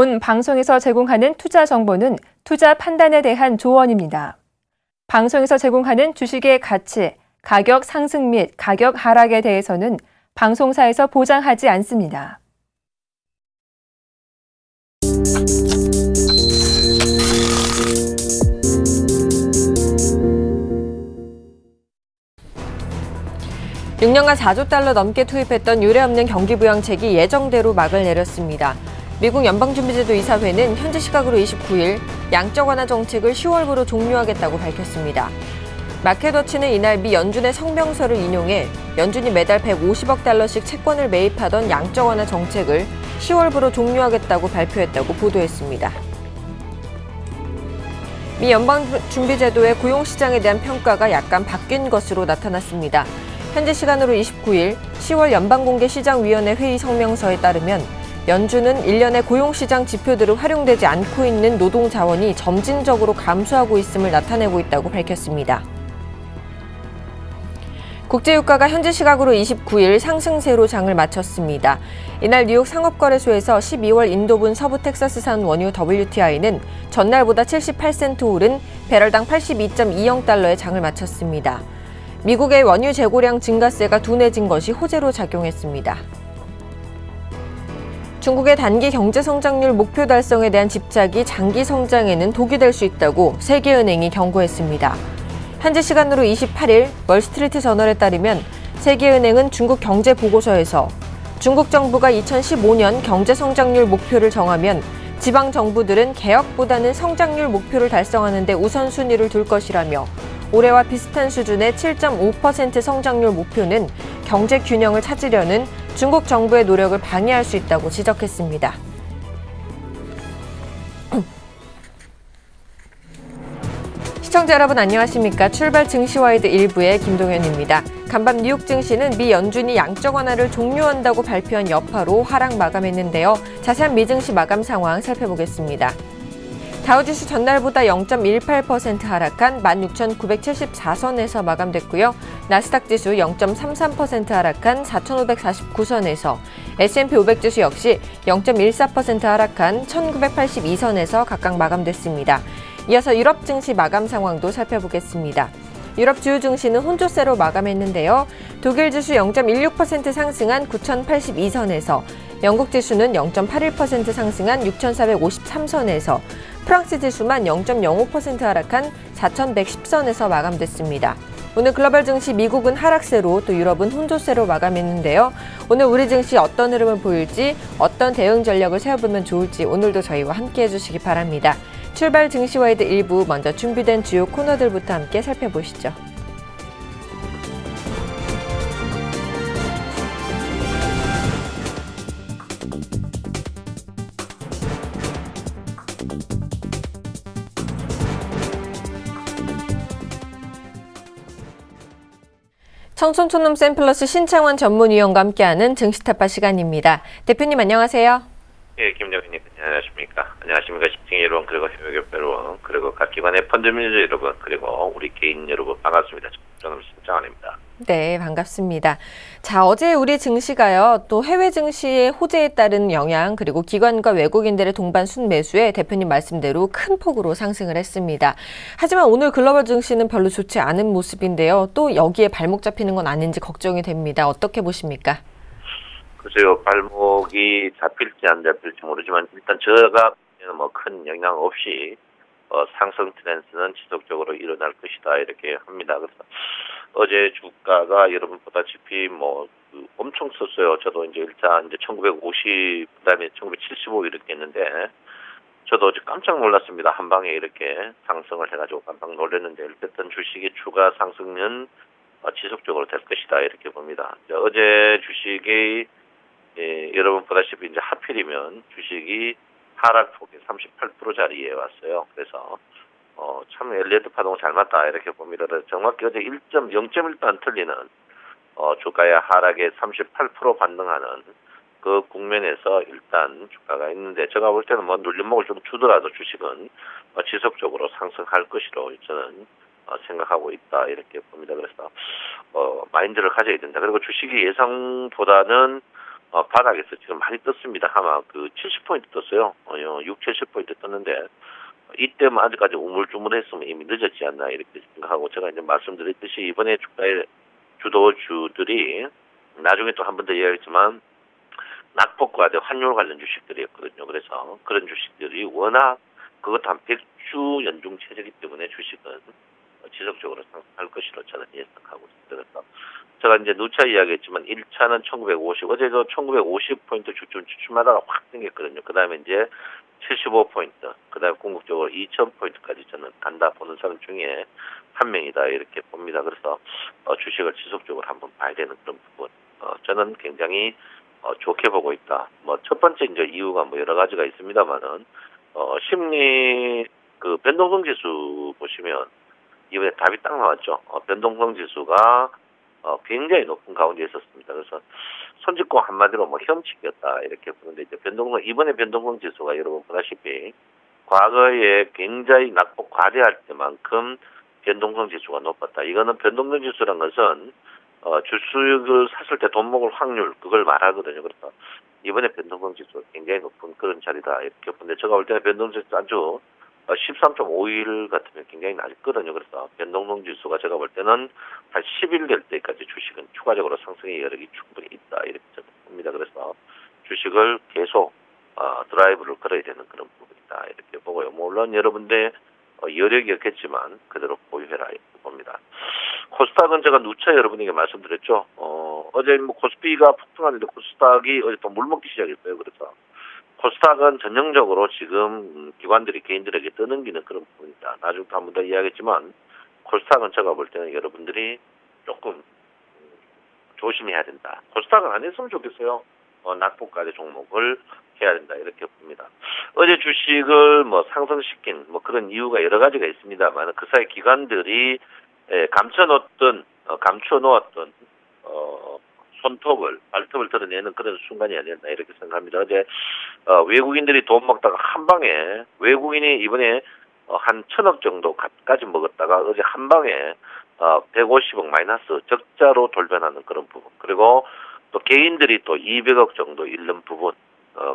본 방송에서 제공하는 투자 정보는 투자 판단에 대한 조언입니다. 방송에서 제공하는 주식의 가치, 가격 상승 및 가격 하락에 대해서는 방송사에서 보장하지 않습니다. (6년간) 4조 달러 넘게 투입했던 유례없는 경기부양책이 예정대로 막을 내렸습니다. 미국 연방준비제도 이사회는 현지 시각으로 29일 양적 완화 정책을 10월부로 종료하겠다고 밝혔습니다. 마켓워치는 이날 미 연준의 성명서를 인용해 연준이 매달 150억 달러씩 채권을 매입하던 양적 완화 정책을 10월부로 종료하겠다고 발표했다고 보도했습니다. 미 연방준비제도의 고용시장에 대한 평가가 약간 바뀐 것으로 나타났습니다. 현지 시간으로 29일 10월 연방공개시장위원회 회의 성명서에 따르면 연준은 일련의 고용시장 지표들을 활용되지 않고 있는 노동자원이 점진적으로 감소하고 있음을 나타내고 있다고 밝혔습니다. 국제유가가 현지 시각으로 29일 상승세로 장을 마쳤습니다. 이날 뉴욕 상업거래소에서 12월 인도분 서부 텍사스산 원유 WTI는 전날보다 78센트 오른 배럴당 82.20달러의 장을 마쳤습니다. 미국의 원유 재고량 증가세가 둔해진 것이 호재로 작용했습니다. 중국의 단기 경제 성장률 목표 달성에 대한 집착이 장기 성장에는 독이 될 수 있다고 세계은행이 경고했습니다. 현지 시간으로 28일 월스트리트 저널에 따르면 세계은행은 중국 경제 보고서에서 중국 정부가 2015년 경제 성장률 목표를 정하면 지방 정부들은 개혁보다는 성장률 목표를 달성하는 데 우선순위를 둘 것이라며 올해와 비슷한 수준의 7.5% 성장률 목표는 경제 균형을 찾으려는 중국 정부의 노력을 방해할 수 있다고 지적했습니다. 시청자 여러분 안녕하십니까? 출발 증시와이드 1부의 김동현입니다. 간밤 뉴욕 증시는 미 연준이 양적 완화를 종료한다고 발표한 여파로 하락 마감했는데요. 자세한 미증시 마감 상황 살펴보겠습니다. 다우지수 전날보다 0.18% 하락한 16,974선에서 마감됐고요. 나스닥 지수 0.33% 하락한 4,549선에서 S&P 500 지수 역시 0.14% 하락한 1,982선에서 각각 마감됐습니다. 이어서 유럽 증시 마감 상황도 살펴보겠습니다. 유럽 주요 증시는 혼조세로 마감했는데요. 독일 지수 0.16% 상승한 9,082선에서 영국 지수는 0.81% 상승한 6,453선에서 프랑스 지수만 0.05% 하락한 4,110선에서 마감됐습니다. 오늘 글로벌 증시 미국은 하락세로 또 유럽은 혼조세로 마감했는데요. 오늘 우리 증시 어떤 흐름을 보일지 어떤 대응 전략을 세워보면 좋을지 오늘도 저희와 함께 해주시기 바랍니다. 출발 증시와이드 1부 먼저 준비된 주요 코너들부터 함께 살펴보시죠. 청촌촌놈 샘플러스 신창원 전문위원과 함께하는 증시타파 시간입니다. 대표님 안녕하세요. 예, 김정희님 안녕하십니까? 안녕하십니까? 시청자 여러분, 그리고 해외교포 여러분, 그리고 각 기관의 펀드 매니저 여러분, 그리고 우리 개인 여러분 반갑습니다. 저는 신창원입니다. 네, 반갑습니다. 자, 어제 우리 증시가요, 또 해외 증시의 호재에 따른 영향, 그리고 기관과 외국인들의 동반 순매수에 대표님 말씀대로 큰 폭으로 상승을 했습니다. 하지만 오늘 글로벌 증시는 별로 좋지 않은 모습인데요. 또 여기에 발목 잡히는 건 아닌지 걱정이 됩니다. 어떻게 보십니까? 글쎄요, 발목이 잡힐지 안 잡힐지 모르지만 일단 제가 뭐 큰 영향 없이 상승 트렌드는 지속적으로 일어날 것이다 이렇게 합니다. 그래서 어제 주가가 여러분 보다시피 엄청 썼어요. 저도 이제 일단 1950 그다음에 1975 이렇게 했는데 저도 어제 깜짝 놀랐습니다. 한 방에 이렇게 상승을 해가지고 깜짝 놀랐는데 어쨌든 주식의 추가 상승은 지속적으로 될 것이다 이렇게 봅니다. 어제 주식이 여러분 보다시피 이제 하필이면 주식이 하락폭이 38%짜리에 왔어요. 그래서 참 엘리어트 파동 잘 맞다 이렇게 봅니다. 그래서 정확히 어제 0.1도 안 틀리는 주가의 하락에 38% 반등하는 그 국면에서 일단 주가가 있는데 제가 볼 때는 눌림목을 좀 주더라도 주식은 지속적으로 상승할 것이로 저는 생각하고 있다 이렇게 봅니다. 그래서 마인드를 가져야 된다. 그리고 주식이 예상보다는 바닥에서 지금 많이 떴습니다. 아마 그 70포인트 떴어요. 6, 70포인트 떴는데 이때만 아직까지 우물쭈물했으면 이미 늦었지 않나 이렇게 생각하고 제가 이제 말씀드렸듯이 이번에 주가의 주도주들이 나중에 또 한 번 더 이야기했지만 낙폭과대 환율 관련 주식들이었거든요. 그래서 그런 주식들이 워낙 그것도 한 100주 연중 체제이기 때문에 주식은 지속적으로 상승할 것이라고 저는 예상하고 있습니다. 그래서 제가 이제 누차 이야기했지만 1차는 1950, 어제도 1950포인트 주춤하다가 확 당겼거든요. 그 다음에 이제 75포인트, 그 다음에 궁극적으로 2000포인트까지 저는 간다 보는 사람 중에 한 명이다 이렇게 봅니다. 그래서 주식을 지속적으로 한번 봐야 되는 그런 부분. 저는 굉장히 좋게 보고 있다. 뭐 첫 번째 이제 이유가 뭐 여러 가지가 있습니다만은 심리 그 변동성 지수 보시면 이번에 답이 딱 나왔죠. 변동성 지수가 굉장히 높은 가운데 있었습니다. 그래서 손짓고 한마디로 뭐 혐치기였다 이렇게 보는데 이제 이번에 변동성 지수가 여러분 보다시피 과거에 굉장히 낙폭 과대할 때만큼 변동성 지수가 높았다. 이거는 변동성 지수란 것은 주식을 샀을 때 돈 먹을 확률 그걸 말하거든요. 그래서 이번에 변동성 지수가 굉장히 높은 그런 자리다 이렇게 보는데 제가 볼 때는 변동성 지수 아주 13.5일 같으면 굉장히 낮거든요. 그래서 변동성 지수가 제가 볼 때는 한 10일 될 때까지 주식은 추가적으로 상승의 여력이 충분히 있다 이렇게 저는 봅니다. 그래서 주식을 계속 드라이브를 걸어야 되는 그런 부분이다 이렇게 보고요. 물론 여러분들 여력이 없겠지만 그대로 보유해라 이렇게 봅니다. 코스닥은 제가 누차 여러분에게 말씀드렸죠. 어제 뭐 코스피가 폭등하는데 코스닥이 어제 또 물먹기 시작했어요. 그래서 코스닥은 전형적으로 지금 기관들이 개인들에게 떠넘기는 그런 부분이다. 나중에 한 번 더 이야기했지만 코스닥은 제가 볼 때는 여러분들이 조금 조심해야 된다. 코스닥은 안 했으면 좋겠어요. 낙폭과대 종목을 해야 된다 이렇게 봅니다. 어제 주식을 뭐 상승시킨 뭐 그런 이유가 여러 가지가 있습니다만 그 사이 기관들이 감춰놓았던 발톱을 드러내는 그런 순간이 아니었나 이렇게 생각합니다. 어제 외국인들이 돈 먹다가 한 방에 외국인이 이번에 한 1000억 정도까지 먹었다가 어제 한 방에 150억 마이너스 적자로 돌변하는 그런 부분. 그리고 또 개인들이 또 200억 정도 잃는 부분.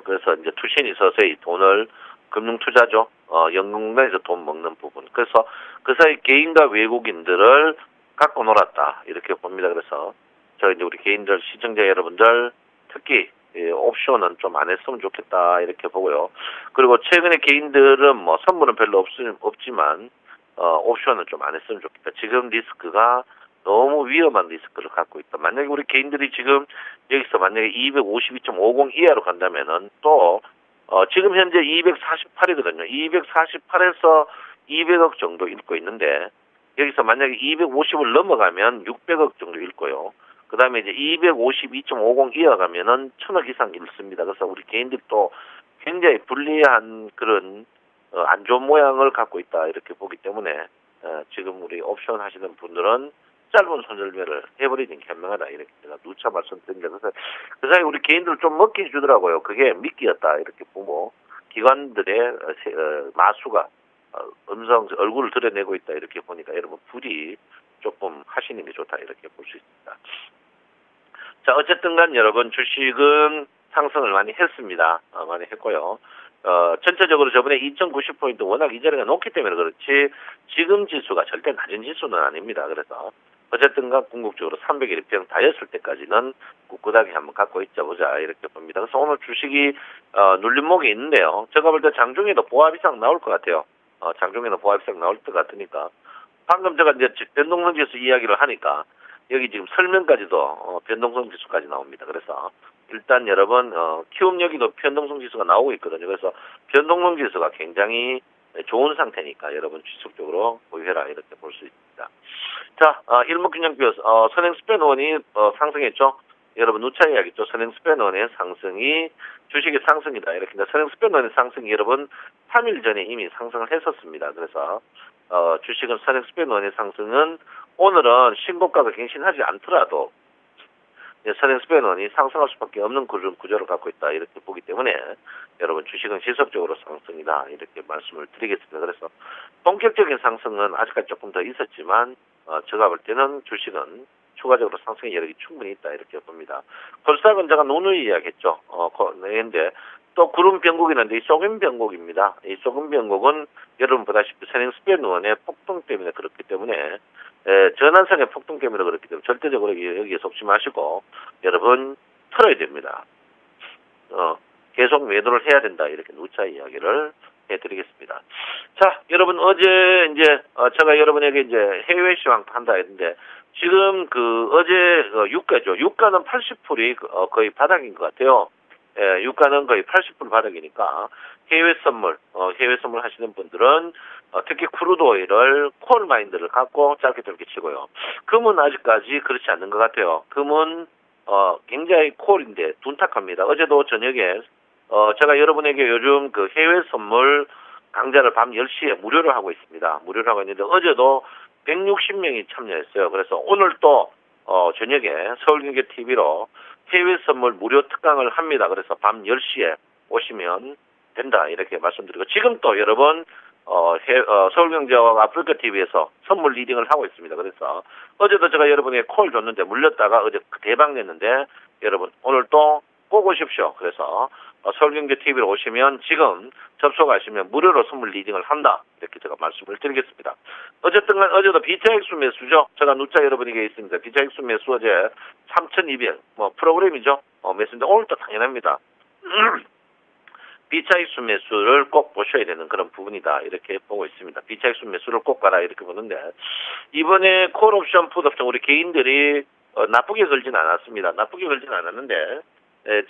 그래서 이제 투신이 서서히 돈을 금융투자죠. 연금공단에서 돈 먹는 부분. 그래서 그 사이 개인과 외국인들을 갖고 놀았다 이렇게 봅니다. 그래서 저 이제 우리 개인들 시청자 여러분들 특히 옵션은 좀 안 했으면 좋겠다 이렇게 보고요. 그리고 최근에 개인들은 뭐 선물은 별로 없지만 옵션은 좀 안 했으면 좋겠다. 지금 리스크가 너무 위험한 리스크를 갖고 있다. 만약에 우리 개인들이 지금 여기서 만약에 252.50 이하로 간다면은 또 지금 현재 248이거든요. 248에서 200억 정도 잃고 있는데 여기서 만약에 250을 넘어가면 600억 정도 잃고요. 그 다음에 이제 252.50 이어가면은 1000억 이상 잃습니다. 그래서 우리 개인들이 또 굉장히 불리한 그런 안 좋은 모양을 갖고 있다 이렇게 보기 때문에 지금 우리 옵션 하시는 분들은 짧은 손절매를 해버리는 게 현명하다 이렇게 제가 누차 말씀드립니다. 그래서 그 사이 우리 개인들 좀 먹게 해주더라고요. 그게 미끼였다 이렇게 보고 기관들의 마수가 얼굴을 드러내고 있다 이렇게 보니까 여러분 부디 조금 하시는 게 좋다 이렇게 볼 수 있습니다. 자 어쨌든 간 여러분 주식은 상승을 많이 했습니다. 많이 했고요. 전체적으로 저번에 2090포인트 워낙 이 자리가 높기 때문에 그렇지 지금 지수가 절대 낮은 지수는 아닙니다. 그래서 어쨌든 간 궁극적으로 301평 다였을 때까지는 꿋꿋하게 한번 갖고 있자보자 이렇게 봅니다. 그래서 오늘 주식이 눌림목이 있는데요. 제가 볼 때 장중에도 보합 이상 나올 것 같아요. 장중에는 보합 이상 나올 것 같으니까 방금 제가 이제 변동성 지수 이야기를 하니까 여기 지금 설명까지도 변동성 지수까지 나옵니다. 그래서 일단 여러분 키움여기도 변동성 지수가 나오고 있거든요. 그래서 변동성 지수가 굉장히 좋은 상태니까 여러분 지속적으로 보유해라 이렇게 볼 수 있습니다. 자, 일목균형표 선행스팬원이 상승했죠. 여러분 누차 이야기했죠. 선행스팬원의 상승이 주식의 상승이다. 이렇게 선행스팬원의 상승이 여러분 3일 전에 이미 상승을 했었습니다. 그래서 주식은 선행스팬원의 상승은 오늘은 신고가가 갱신하지 않더라도 선행스팬원이 상승할 수밖에 없는 그런 구조를 갖고 있다 이렇게 보기 때문에 여러분 주식은 지속적으로 상승이다 이렇게 말씀을 드리겠습니다. 그래서 본격적인 상승은 아직까지 조금 더 있었지만 제가 볼 때는 주식은 추가적으로 상승의 여력이 충분히 있다 이렇게 봅니다. 콜스닥은 제가 누누이 이야기했죠. 근데 또 구름 변곡이는데 이 소금 변곡입니다. 이 소금 변곡은 여러분 보다시피 세닝스펜원의 폭등 때문에 그렇기 때문에 전환선의 폭등 때문에 그렇기 때문에 절대적으로 여기에 속지 마시고 여러분 털어야 됩니다. 계속 매도를 해야 된다 이렇게 누차 이야기를 해드리겠습니다. 자, 여러분 어제 이제 제가 여러분에게 이제 해외 시황 한다 했는데 지금 어제 유가죠. 유가는 80%이 거의 바닥인 것 같아요. 유가는 거의 80% 바닥이니까 해외 선물 하시는 분들은 특히 크루드 오일을 콜 마인드를 갖고 짧게 짧게 치고요. 금은 아직까지 그렇지 않는 것 같아요. 금은 굉장히 콜인데 둔탁합니다. 어제도 저녁에 제가 여러분에게 요즘 그 해외 선물 강좌를 밤 10시에 무료로 하고 있습니다. 무료로 하고 있는데 어제도 160명이 참여했어요. 그래서 오늘 또 저녁에 서울경제TV로 해외 선물 무료 특강을 합니다. 그래서 밤 10시에 오시면 된다 이렇게 말씀드리고 지금 또 여러분 서울경제와 아프리카TV에서 선물 리딩을 하고 있습니다. 그래서 어제도 제가 여러분에게 콜 줬는데 물렸다가 어제 대박 냈는데 여러분 오늘 또 꼭 오십시오. 그래서 서울경제TV로 오시면 지금 접속하시면 무료로 선물 리딩을 한다. 이렇게 제가 말씀을 드리겠습니다. 어쨌든 간 어제도 비차익수 매수죠. 제가 누차 여러분에게 있습니다. 비차익수 매수 어제 3,200 프로그램이죠. 매수인데 오늘도 당연합니다. 비차익수 매수를 꼭 보셔야 되는 그런 부분이다. 이렇게 보고 있습니다. 비차익수 매수를 꼭 가라 이렇게 보는데 이번에 콜옵션, 풋옵션 우리 개인들이 나쁘게 걸진 않았습니다. 나쁘게 걸진 않았는데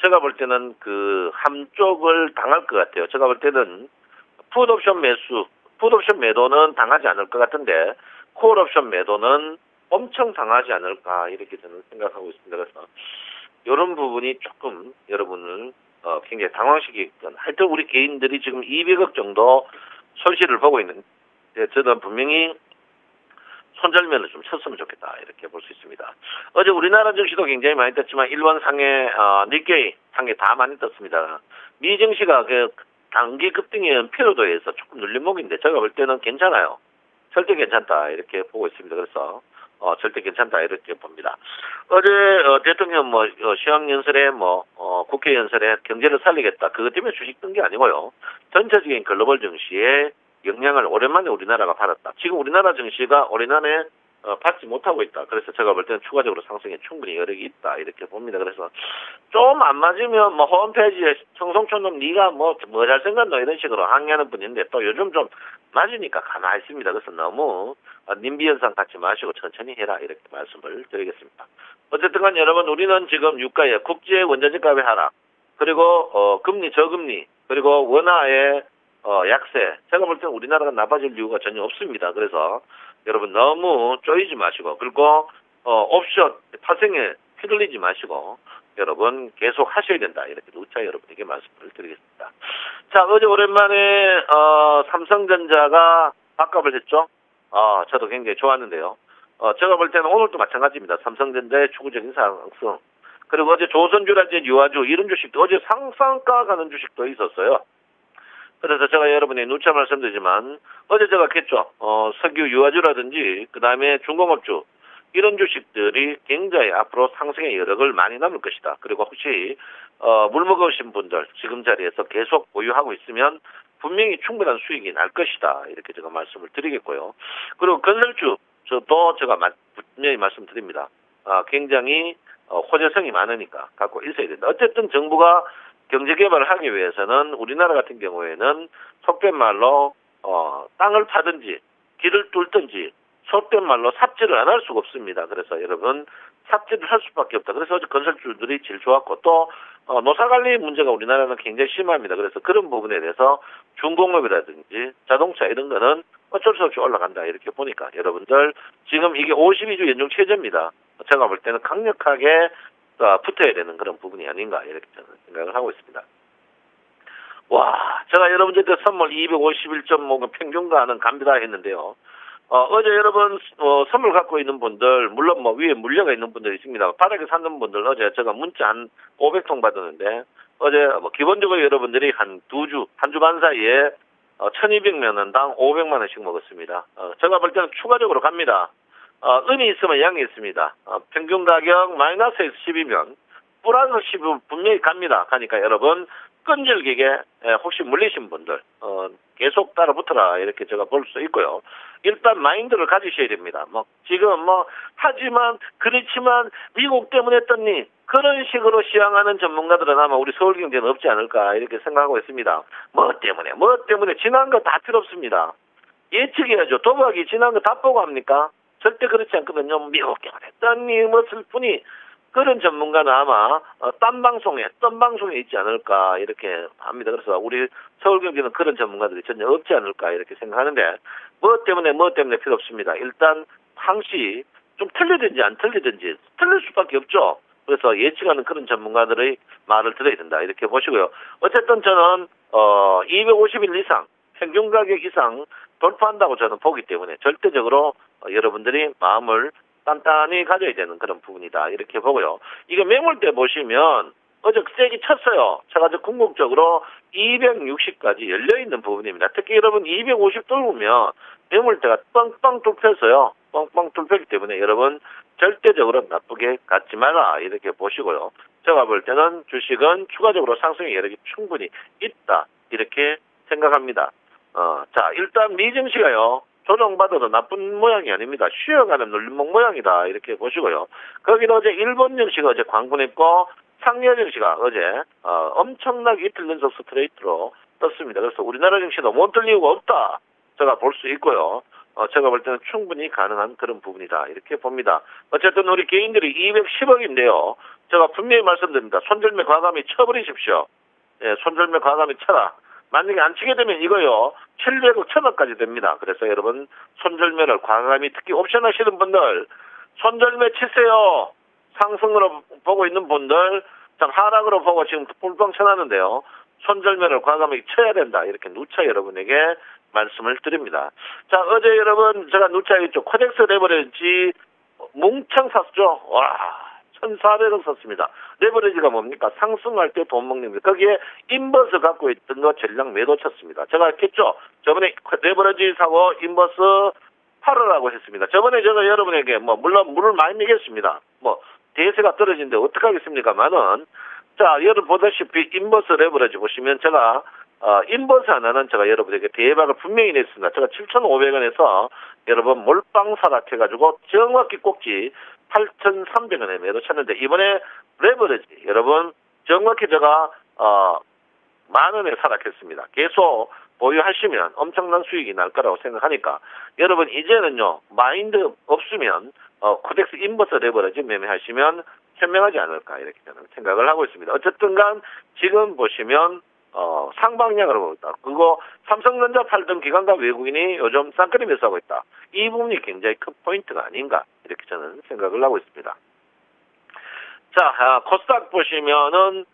제가 볼 때는 그 한쪽을 당할 것 같아요. 제가 볼 때는 풋옵션 매도는 당하지 않을 것 같은데 콜옵션 매도는 엄청 당하지 않을까 이렇게 저는 생각하고 있습니다. 그래서 이런 부분이 조금 여러분을 굉장히 당황시키건 하여튼 우리 개인들이 지금 200억 정도 손실을 보고 있는데 저는 분명히 손절면을 좀 쳤으면 좋겠다 이렇게 볼 수 있습니다. 어제 우리나라 증시도 굉장히 많이 떴지만 일본 상해, 니케이 상해 다 많이 떴습니다. 미 증시가 그 단기 급등의 연피로도 해서 조금 눌림목인데 제가 볼 때는 괜찮아요. 절대 괜찮다 이렇게 보고 있습니다. 그래서 절대 괜찮다 이렇게 봅니다. 어제 대통령 시황연설에 국회 연설에 경제를 살리겠다 그것 때문에 주식 뜬 게 아니고요. 전체적인 글로벌 증시에 영향을 오랜만에 우리나라가 받았다. 지금 우리나라 증시가 올해안에 받지 못하고 있다. 그래서 제가 볼 때는 추가적으로 상승에 충분히 여력이 있다. 이렇게 봅니다. 그래서 좀 안 맞으면 홈페이지에 청송촌놈 네가 뭐 잘생겼노 이런 식으로 항의하는 분인데 또 요즘 좀 맞으니까 가만히 있습니다. 그래서 너무 님비 현상 갖지 마시고 천천히 해라. 이렇게 말씀을 드리겠습니다. 어쨌든 간 여러분 우리는 지금 유가에 국제 원자재 값의 하락 그리고 금리 저금리 그리고 원화의 약세. 제가 볼 때는 우리나라가 나빠질 이유가 전혀 없습니다. 그래서 여러분 너무 쪼이지 마시고 그리고 옵션 파생에 휘둘리지 마시고 여러분 계속 하셔야 된다. 이렇게 누차 여러분에게 말씀을 드리겠습니다. 자, 어제 오랜만에 삼성전자가 밥값을 했죠. 저도 굉장히 좋았는데요. 제가 볼 때는 오늘도 마찬가지입니다. 삼성전자의 추구적인 상승. 그리고 어제 조선주라제 유아주 이런 주식도 어제 상한가 가는 주식도 있었어요. 그래서 제가 여러분이 누차 말씀드리지만 어제 제가 했죠. 석유 유아주라든지 그 다음에 중공업주 이런 주식들이 굉장히 앞으로 상승의 여력을 많이 남을 것이다. 그리고 혹시 물 먹으신 분들 지금 자리에서 계속 보유하고 있으면 분명히 충분한 수익이 날 것이다. 이렇게 제가 말씀을 드리겠고요. 그리고 건설주 저도 제가 분명히 말씀드립니다. 굉장히 호재성이 많으니까 갖고 있어야 된다. 어쨌든 정부가 경제 개발을 하기 위해서는 우리나라 같은 경우에는 속된 말로 땅을 파든지 길을 뚫든지 속된 말로 삽질을 안 할 수가 없습니다. 그래서 여러분 삽질을 할 수밖에 없다. 그래서 건설주들이 제일 좋았고 또 노사관리 문제가 우리나라는 굉장히 심합니다. 그래서 그런 부분에 대해서 중공업이라든지 자동차 이런 거는 어쩔 수 없이 올라간다. 이렇게 보니까 여러분들 지금 이게 52주 연중 최저입니다. 제가 볼 때는 강력하게 붙어야 되는 그런 부분이 아닌가 이렇게 저는 생각을 하고 있습니다. 와, 제가 여러분들한테 선물 251.5 평균가는 갑니다 했는데요. 어제 여러분 선물 갖고 있는 분들 물론 위에 물려가 있는 분들이 있습니다. 바닥에 사는 분들 어제 제가 문자 한 500통 받았는데 어제 기본적으로 여러분들이 한 주 반 사이에 1200만 원당 500만 원씩 먹었습니다. 제가 볼 때는 추가적으로 갑니다. 음이 있으면 양이 있습니다. 평균 가격 마이너스에서 10이면 플러스 10은 분명히 갑니다. 가니까 여러분 끈질기게 혹시 물리신 분들 계속 따라붙어라 이렇게 제가 볼 수 있고요. 일단 마인드를 가지셔야 됩니다. 지금 하지만 그렇지만 미국 때문에 했더니 그런 식으로 시향하는 전문가들은 아마 우리 서울경제는 없지 않을까 이렇게 생각하고 있습니다. 뭐 때문에 지난 거 다 필요 없습니다. 예측해야죠. 도박이 지난 거 다 보고 합니까? 절대 그렇지 않거든요. 미국 때문에 했더니 무엇을 뿐이 그런 전문가는 아마 딴 방송에 있지 않을까 이렇게 합니다. 그래서 우리 서울경제는 그런 전문가들이 전혀 없지 않을까 이렇게 생각하는데 뭐 때문에 필요 없습니다. 일단 항시 좀 틀리든지 안 틀리든지 틀릴 수밖에 없죠. 그래서 예측하는 그런 전문가들의 말을 들어야 된다 이렇게 보시고요. 어쨌든 저는 250일 이상 평균 가격 이상 돌파한다고 저는 보기 때문에 절대적으로 여러분들이 마음을 단단히 가져야 되는 그런 부분이다 이렇게 보고요. 이거 매물대 보시면 어제 세게 쳤어요. 제가 궁극적으로 260까지 열려있는 부분입니다. 특히 여러분 250 뚫으면 매물대가 뻥뻥 뚫혔어요. 뻥뻥 뚫혔기 때문에 여러분 절대적으로 나쁘게 갖지 말라 이렇게 보시고요. 제가 볼 때는 주식은 추가적으로 상승의 여력이 충분히 있다 이렇게 생각합니다. 자 일단 미증시가요. 조정받아도 나쁜 모양이 아닙니다. 쉬어가는 눌림목 모양이다 이렇게 보시고요. 거기다 어제 일본 증시가 어제 광분했고 상여 증시가 어제 엄청나게 이틀 연속 스트레이트로 떴습니다. 그래서 우리나라 증시도 못 들 이유가 없다. 제가 볼 수 있고요. 제가 볼 때는 충분히 가능한 그런 부분이다 이렇게 봅니다. 어쨌든 우리 개인들이 210억인데요. 제가 분명히 말씀드립니다. 손절매 과감히 쳐버리십시오. 예, 손절매 과감히 쳐라. 만약에 안 치게 되면 이거요 700억 1000억까지 됩니다. 그래서 여러분 손절매를 과감히 특히 옵션 하시는 분들 손절매 치세요. 상승으로 보고 있는 분들 참 하락으로 보고 지금 뿔뻥 쳐놨는데요. 손절매를 과감히 쳐야 된다. 이렇게 누차 여러분에게 말씀을 드립니다. 자 어제 여러분 제가 누차 했죠. 코덱스 레버리지 뭉창 샀죠. 와 1,400억 샀습니다. 레버리지가 뭡니까? 상승할 때 돈 먹는 거. 거기에 인버스 갖고 있던 거 전량 매도 쳤습니다. 제가 했죠. 저번에 레버리지 사고 인버스 팔으라고 했습니다. 저번에 제가 여러분에게 물론 물을 많이 먹였습니다. 대세가 떨어지는데 어떡하겠습니까만은 자 여러분 보다시피 인버스 레버리지 보시면 제가 인버스 하나는 제가 여러분에게 대박을 분명히 냈습니다. 제가 7,500원에서 여러분 몰빵 사락해가지고 정확히 꼭지 8,300원에 매도 쳤는데 이번에 레버리지 여러분 정확히 제가 10,000원에 사락했습니다. 계속 보유하시면 엄청난 수익이 날 거라고 생각하니까 여러분 이제는요 마인드 없으면 코덱스 인버스 레버리지 매매하시면 현명하지 않을까 이렇게 저는 생각을 하고 있습니다. 어쨌든 간 지금 보시면 상방향으로 보고 있다. 그리고 삼성전자 팔던 기관과 외국인이 요즘 쌍끌이 매수하고 있다. 이 부분이 굉장히 큰 포인트가 아닌가 이렇게 저는 생각을 하고 있습니다. 자 코스닥 보시면은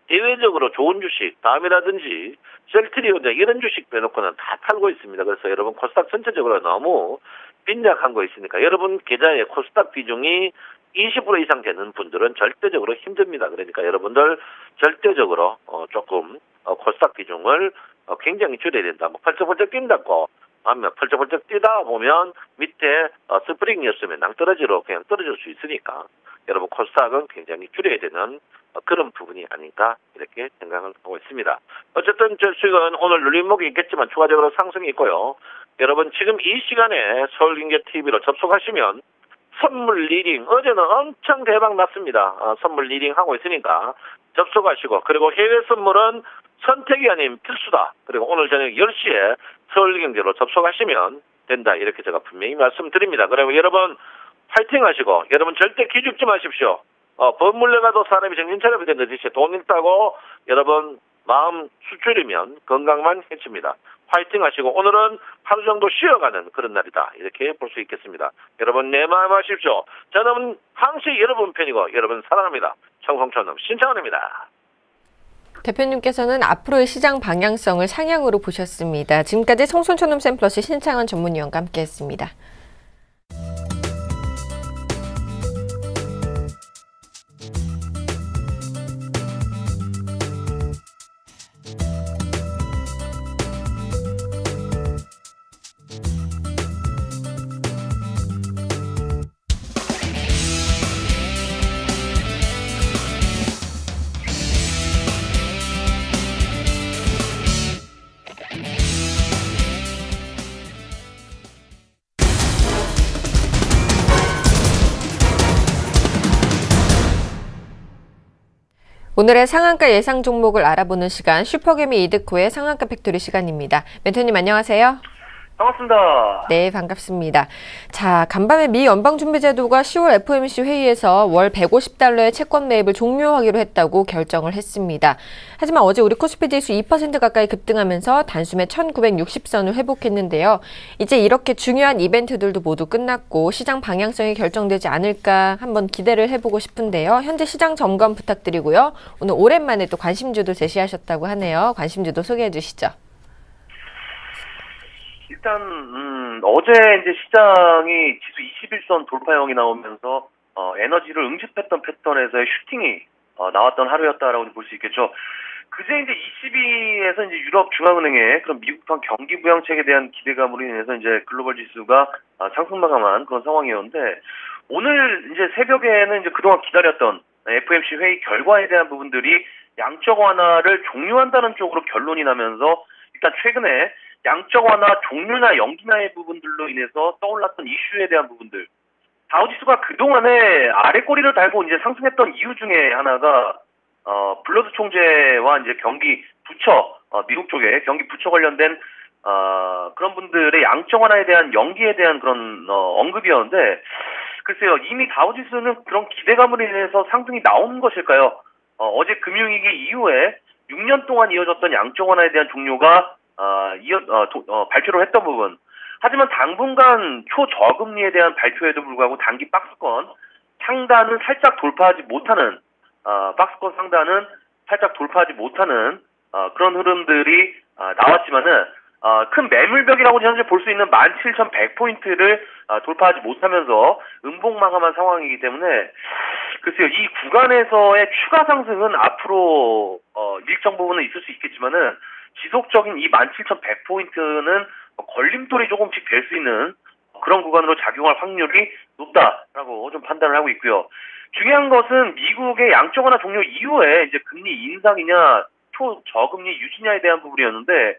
대외적으로 좋은 주식 다음이라든지 셀트리온 이런 주식 빼놓고는 다 팔고 있습니다. 그래서 여러분 코스닥 전체적으로 너무 빈약한 거 있으니까 여러분 계좌에 코스닥 비중이 20% 이상 되는 분들은 절대적으로 힘듭니다. 그러니까 여러분들 절대적으로 조금 코스닥 비중을 굉장히 줄여야 된다. 펄쩍펄쩍 뛴다고 하면 펄쩍펄쩍 뛰다 보면 밑에 스프링이었으면 낭떠러지로 그냥 떨어질 수 있으니까 여러분 코스닥은 굉장히 줄여야 되는 그런 부분이 아닌가 이렇게 생각을 하고 있습니다. 어쨌든 저 수익은 오늘 눌림목이 있겠지만 추가적으로 상승이 있고요. 여러분 지금 이 시간에 서울경제TV로 접속하시면 선물 리딩 어제는 엄청 대박 났습니다. 선물 리딩 하고 있으니까 접속하시고 그리고 해외 선물은 선택이 아닌 필수다. 그리고 오늘 저녁 10시에 서울경제로 접속하시면 된다. 이렇게 제가 분명히 말씀드립니다. 그리고 여러분 파이팅 하시고 여러분 절대 기죽지 마십시오. 법물려가도 사람이 정신 차려야 되는데 돈 있다고 여러분 마음 수출이면 건강만 해칩니다. 파이팅 하시고 오늘은 하루 정도 쉬어가는 그런 날이다. 이렇게 볼 수 있겠습니다. 여러분 내 마음 하십시오. 저는 항상 여러분 편이고 여러분 사랑합니다. 청송천음 신창원입니다. 대표님께서는 앞으로의 시장 방향성을 상향으로 보셨습니다. 지금까지 청송천음 샘플러스 신창원 전문위원과 함께했습니다. 오늘의 상한가 예상 종목을 알아보는 시간, 슈퍼개미 이득호의 상한가 팩토리 시간입니다. 멘토님 안녕하세요. 반갑습니다. 네, 반갑습니다. 자, 간밤에 미 연방준비제도가 10월 FOMC 회의에서 월 150달러의 채권 매입을 종료하기로 했다고 결정을 했습니다. 하지만 어제 우리 코스피 지수 2% 가까이 급등하면서 단숨에 1960선을 회복했는데요. 이제 이렇게 중요한 이벤트들도 모두 끝났고 시장 방향성이 결정되지 않을까 한번 기대를 해보고 싶은데요. 현재 시장 점검 부탁드리고요. 오늘 오랜만에 또 관심주도 제시하셨다고 하네요. 관심주도 소개해 주시죠. 일단 어제 이제 시장이 지수 21선 돌파형이 나오면서 에너지를 응집했던 패턴에서의 슈팅이 나왔던 하루였다라고 볼 수 있겠죠. 그제 이제 ECB에서 이제 유럽 중앙은행의 그런 미국판 경기 부양책에 대한 기대감으로 인해서 이제 글로벌 지수가 상승 마감한 그런 상황이었는데, 오늘 이제 새벽에는 이제 그동안 기다렸던 FOMC 회의 결과에 대한 부분들이 양적 완화를 종료한다는 쪽으로 결론이 나면서 일단 최근에 양적 완화 종료나 연기나의 부분들로 인해서 떠올랐던 이슈에 대한 부분들, 다우지수가 그동안에 아래 꼬리를 달고 이제 상승했던 이유 중에 하나가 블러드 총재와 이제 경기 부처, 미국 쪽에 경기 부처 관련된 그런 분들의 양적 완화에 대한 연기에 대한 그런 언급이었는데, 글쎄요, 이미 다우지수는 그런 기대감으로 인해서 상승이 나온 것일까요? 어제 금융위기 이후에 6년 동안 이어졌던 양적 완화에 대한 종료가 발표를 했던 부분. 하지만 당분간 초저금리에 대한 발표에도 불구하고 단기 박스권 상단은 살짝 돌파하지 못하는, 박스권 상단은 살짝 돌파하지 못하는 그런 흐름들이 나왔지만은 큰 매물벽이라고 현재 볼 수 있는 17,100포인트를 돌파하지 못하면서 음봉 마감한 상황이기 때문에, 글쎄요, 이 구간에서의 추가 상승은 앞으로 일정 부분은 있을 수 있겠지만은 지속적인 이 17,100포인트는 걸림돌이 조금씩 될 수 있는 그런 구간으로 작용할 확률이 높다라고 좀 판단을 하고 있고요. 중요한 것은 미국의 양적 완화 종료 이후에 이제 금리 인상이냐 초저금리 유지냐에 대한 부분이었는데,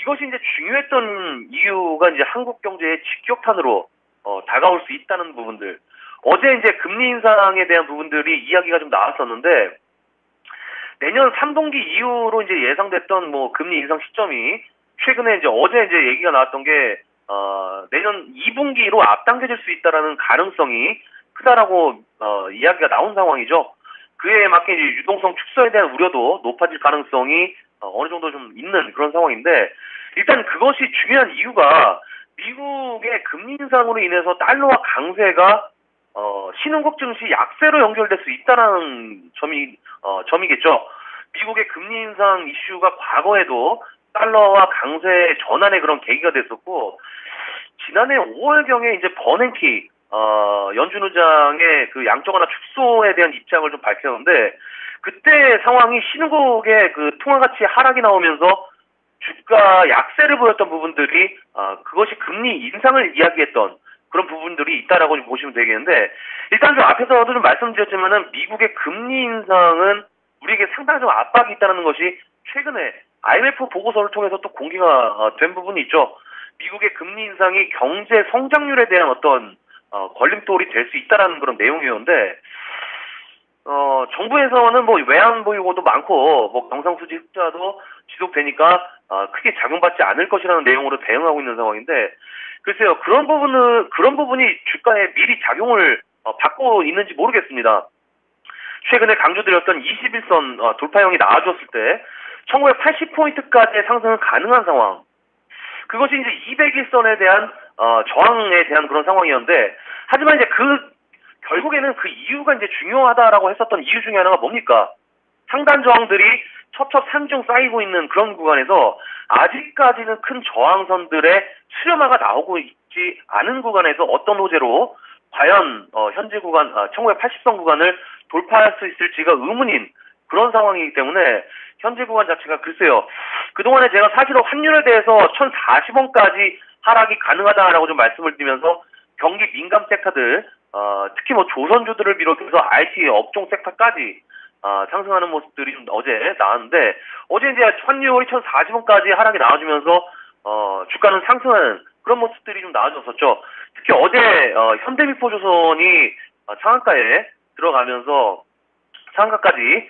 이것이 이제 중요했던 이유가 이제 한국 경제의 직격탄으로 다가올 수 있다는 부분들. 어제 이제 금리 인상에 대한 부분들이 이야기가 좀 나왔었는데, 내년 3분기 이후로 이제 예상됐던 뭐 금리 인상 시점이 최근에 이제 어제 이제 얘기가 나왔던 게 내년 2분기로 앞당겨질 수 있다라는 가능성이 크다라고 이야기가 나온 상황이죠. 그에 맞게 이제 유동성 축소에 대한 우려도 높아질 가능성이 어느 정도 좀 있는 그런 상황인데, 일단 그것이 중요한 이유가 미국의 금리 인상으로 인해서 달러와 강세가 신흥국 증시 약세로 연결될 수 있다는 점이겠죠. 미국의 금리 인상 이슈가 과거에도 달러와 강세 전환의 그런 계기가 됐었고, 지난해 5월경에 이제 버냉키 연준 의장의 그 양적 완화 축소에 대한 입장을 좀 밝혔는데, 그때 상황이 신흥국의 그 통화 가치 하락이 나오면서 주가 약세를 보였던 부분들이 그것이 금리 인상을 이야기했던 그런 부분들이 있다라고 좀 보시면 되겠는데, 일단 좀 앞에서도 좀 말씀드렸지만은 미국의 금리 인상은 우리에게 상당히 좀 압박이 있다는 것이 최근에 IMF 보고서를 통해서 또 공개가 된 부분이 있죠. 미국의 금리 인상이 경제 성장률에 대한 어떤 걸림돌이 될 수 있다라는 그런 내용이었는데, 정부에서는 뭐 외환 보유고도 많고 뭐 경상수지 흑자도 지속되니까 크게 작용받지 않을 것이라는 내용으로 대응하고 있는 상황인데, 글쎄요, 그런 부분이 주가에 미리 작용을 받고 있는지 모르겠습니다. 최근에 강조드렸던 21선 돌파형이 나와줬을 때 1980포인트까지의 상승은 가능한 상황. 그것이 이제 201선에 대한 저항에 대한 그런 상황이었는데, 하지만 이제 결국에는 그 이유가 이제 중요하다라고 했었던 이유 중에 하나가 뭡니까? 상단 저항들이 첩첩 산중 쌓이고 있는 그런 구간에서 아직까지는 큰 저항선들의 수렴화가 나오고 있지 않은 구간에서 어떤 호재로 과연 현재 구간 1980선 구간을 돌파할 수 있을지가 의문인 그런 상황이기 때문에 현재 구간 자체가, 글쎄요, 그동안에 제가 사실은 환율에 대해서 1,040원까지 하락이 가능하다라고 좀 말씀을 드리면서 경기 민감 섹터들, 특히 뭐 조선주들을 비롯해서 IT 업종 섹터까지 상승하는 모습들이 좀 어제 나왔는데, 어제 이제 환율이 1,040원까지 하락이 나와주면서 주가는 상승하는 그런 모습들이 좀 나와줬었죠. 특히 어제 현대미포조선이 상한가에 들어가면서 상한가까지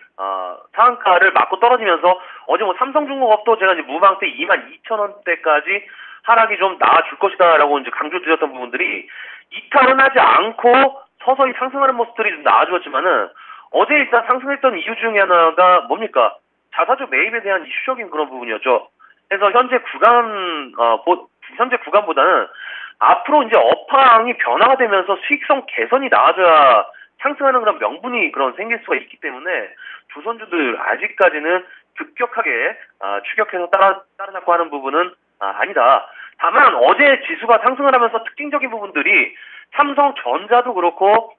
상한가를 맞고 떨어지면서 어제 뭐 삼성중공업도 제가 이제 무방때 22,000원대까지 하락이 좀 나아줄 것이다라고 이제 강조드렸던 부분들이 이탈은 하지 않고 서서히 상승하는 모습들이 좀 나아졌지만은 어제 일단 상승했던 이유 중에 하나가 뭡니까? 자사주 매입에 대한 이슈적인 그런 부분이었죠. 그래서 현재 구간보다는 앞으로 이제 업황이 변화가 되면서 수익성 개선이 나아져야 상승하는 그런 명분이 생길 수가 있기 때문에 조선주들 아직까지는 급격하게 추격해서 따라잡고 하는 부분은 아니다. 다만 어제 지수가 상승을 하면서 특징적인 부분들이 삼성전자도 그렇고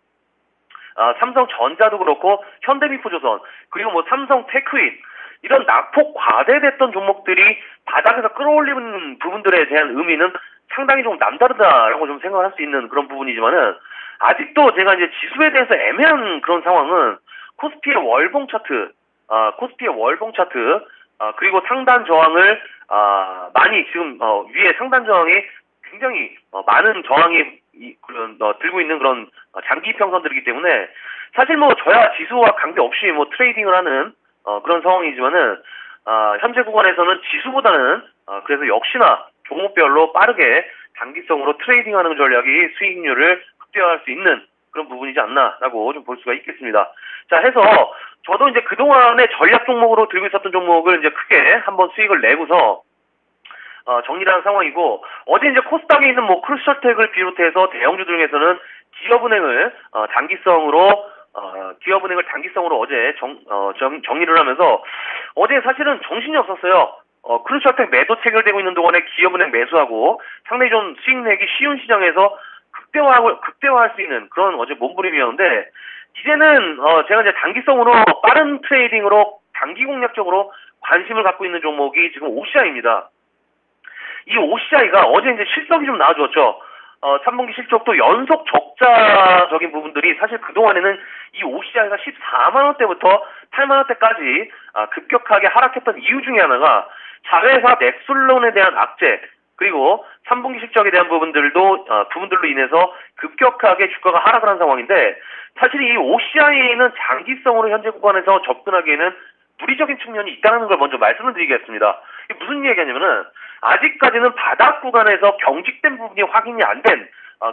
현대미포조선 그리고 뭐 삼성테크인 이런 낙폭 과대됐던 종목들이 바닥에서 끌어올리는 부분들에 대한 의미는 상당히 좀 남다르다라고 좀 생각을 할 수 있는 그런 부분이지만은 아직도 제가 이제 지수에 대해서 애매한 그런 상황은 코스피의 월봉 차트, 그리고 상단 저항을 많이 지금 위에 상단 저항이 굉장히 많은 저항이 들고 있는 그런 장기 평선들이기 때문에 사실 뭐 저야 지수와 관계없이 뭐 트레이딩을 하는 그런 상황이지만은 현재 구간에서는 지수보다는 그래서 역시나 종목별로 빠르게 단기성으로 트레이딩하는 전략이 수익률을 극대화할 수 있는 그런 부분이지 않나라고 좀 볼 수가 있겠습니다. 자, 해서 저도 이제 그동안에 전략 종목으로 들고 있었던 종목을 이제 크게 한번 수익을 내고서 정리를 한 상황이고, 어제 이제 코스닥에 있는 뭐 크루셜텍을 비롯해서 대형주 중에서는 기업은행을 단기성으로 어제 정리를 하면서 어제 사실은 정신이 없었어요. 크루셜텍 매도 체결되고 있는 동안에 기업은행 매수하고 상당히 좀 수익 내기 쉬운 시장에서 극대화할 수 있는 그런 어제 몸부림이었는데, 이제는 제가 이제 단기성으로 빠른 트레이딩으로 단기 공략적으로 관심을 갖고 있는 종목이 지금 OCI입니다. 이 OCI가 어제 이제 실적이 좀 나아졌죠. 3분기 실적도 연속 적자적인 부분들이 사실 그동안에는 이 OCI가 14만원대부터 8만원대까지 급격하게 하락했던 이유 중에 하나가 자회사 넥슬론에 대한 악재, 그리고 3분기 실적에 대한 부분들로 인해서 급격하게 주가가 하락을 한 상황인데, 사실 이 OCI는 장기성으로 현재 구간에서 접근하기에는 무리적인 측면이 있다는 걸 먼저 말씀을 드리겠습니다. 이게 무슨 얘기냐면은 아직까지는 바닥 구간에서 경직된 부분이 확인이 안 된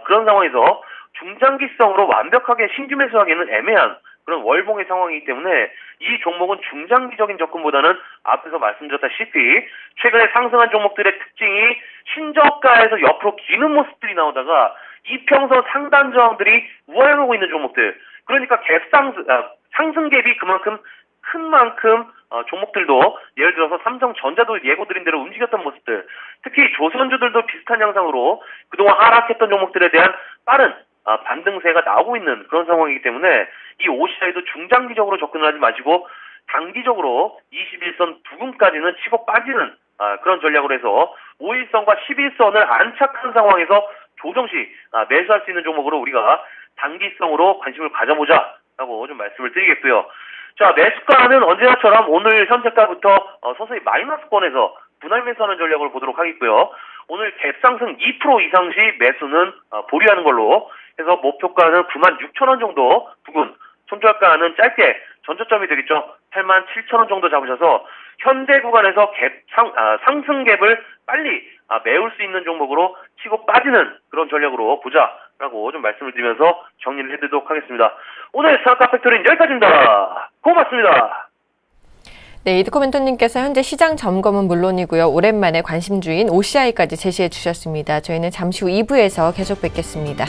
그런 상황에서 중장기성으로 완벽하게 신규 매수하기에는 애매한 그런 월봉의 상황이기 때문에 이 종목은 중장기적인 접근보다는 앞에서 말씀드렸다시피 최근에 상승한 종목들의 특징이 신저가에서 옆으로 기는 모습들이 나오다가 이평선 상단 저항들이 우월하고 있는 종목들, 그러니까 상승 갭이 그만큼 큰 만큼 종목들도 예를 들어서 삼성전자도 예고드린 대로 움직였던 모습들, 특히 조선주들도 비슷한 양상으로 그동안 하락했던 종목들에 대한 빠른 반등세가 나오고 있는 그런 상황이기 때문에 이 OCI도 중장기적으로 접근을 하지 마시고 단기적으로 21선 부근까지는 치고 빠지는 그런 전략으로 해서 5일선과 11선을 안착한 상황에서 조정시 매수할 수 있는 종목으로 우리가 단기성으로 관심을 가져보자라고 좀 말씀을 드리겠고요. 자, 매수가는 언제나처럼 오늘 현재가부터 서서히 마이너스권에서 분할 매수하는 전략을 보도록 하겠고요. 오늘 갭상승 2% 이상 시 매수는 보류하는 걸로 해서 목표가는 96,000원 정도 부근, 손절가는 짧게 전저점이 되겠죠. 87,000원 정도 잡으셔서 현재 구간에서 상승 갭을 빨리 메울 수 있는 종목으로 치고 빠지는 그런 전략으로 보자라고 좀 말씀을 드리면서 정리를 해드리도록 하겠습니다. 오늘 스타트업 팩토리는 여기까지입니다. 고맙습니다. 네, 이드코멘토님께서 현재 시장 점검은 물론이고요. 오랜만에 관심주인 OCI까지 제시해 주셨습니다. 저희는 잠시 후 2부에서 계속 뵙겠습니다.